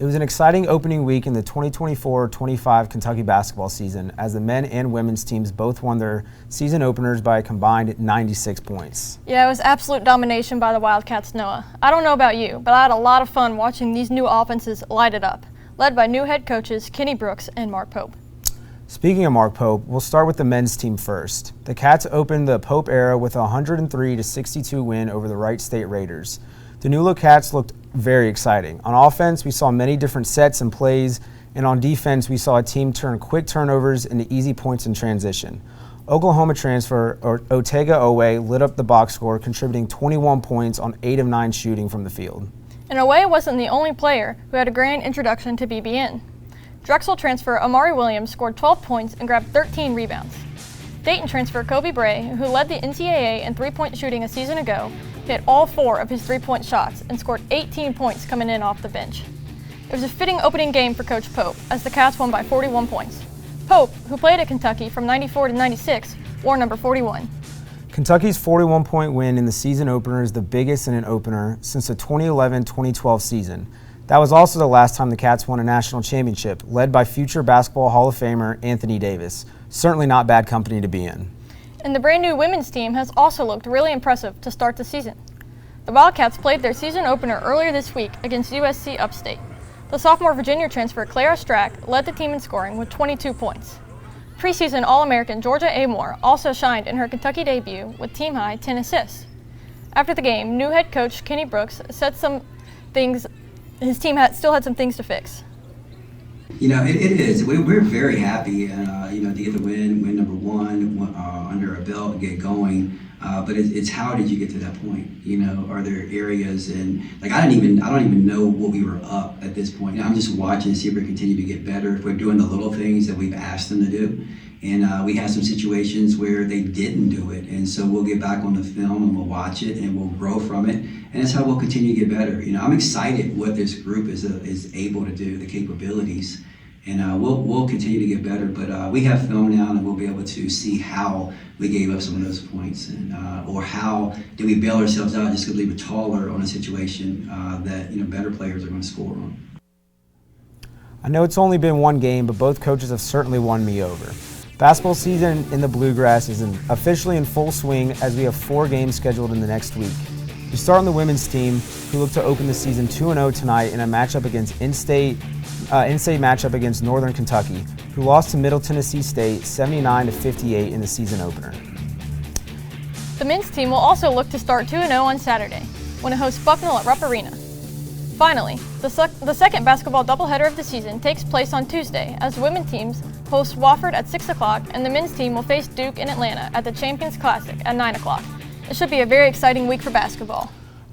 It was an exciting opening week in the 2024-25 Kentucky basketball season as the men and women's teams both won their season openers by a combined 96 points. Yeah, it was absolute domination by the Wildcats, Noah. I don't know about you, but I had a lot of fun watching these new offenses light it up, led by new head coaches Kenny Brooks and Mark Pope. Speaking of Mark Pope, we'll start with the men's team first. The Cats opened the Pope era with a 103-62 win over the Wright State Raiders. The new-look Cats looked very exciting. On offense, we saw many different sets and plays, and on defense, we saw a team turn quick turnovers into easy points in transition. Oklahoma transfer Otega Owe lit up the box score, contributing 21 points on 8 of 9 shooting from the field. And Owe wasn't the only player who had a grand introduction to BBN. Drexel transfer Amari Williams scored 12 points and grabbed 13 rebounds. Dayton transfer Kobe Bray, who led the NCAA in three-point shooting a season ago, hit all 4 of his three-point shots and scored 18 points coming in off the bench. It was a fitting opening game for Coach Pope as the Cats won by 41 points. Pope, who played at Kentucky from 94 to 96, wore number 41. Kentucky's 41-point win in the season opener is the biggest in an opener since the 2011-2012 season. That was also the last time the Cats won a national championship, led by future Basketball Hall of Famer Anthony Davis. Certainly not bad company to be in. And the brand new women's team has also looked really impressive to start the season. The Wildcats played their season opener earlier this week against USC Upstate. The sophomore Virginia transfer Clara Strack led the team in scoring with 22 points. Preseason All-American Georgia Amore also shined in her Kentucky debut with team-high 10 assists. After the game, new head coach Kenny Brooks said his team still had some things to fix. You know, it is. We're very happy, to get the win number one under our belt and get going. But it's how did you get to that point? You know, are there areas and like I don't even know what we were up at this point. I'm just watching to see if we continue to get better. If we're doing the little things that we've asked them to do, and we had some situations where they didn't do it, and so we'll get back on the film and we'll watch it and we'll grow from it, and that's how we'll continue to get better. You know, I'm excited what this group is able to do, the capabilities. And we'll continue to get better, but we have film now, and we'll be able to see how we gave up some of those points, and or how did we bail ourselves out just because we were taller on a situation that better players are going to score on. I know it's only been one game, but both coaches have certainly won me over. Basketball season in the Bluegrass is officially in full swing as we have 4 games scheduled in the next week. We start on the women's team, who look to open the season 2-0 tonight in a matchup against in-state matchup against Northern Kentucky, who lost to Middle Tennessee State 79-58 in the season opener. The men's team will also look to start 2-0 on Saturday, when it hosts Bucknell at Rupp Arena. Finally, the second basketball doubleheader of the season takes place on Tuesday as the women's teams host Wofford at 6 o'clock and the men's team will face Duke in Atlanta at the Champions Classic at 9 o'clock. It should be a very exciting week for basketball.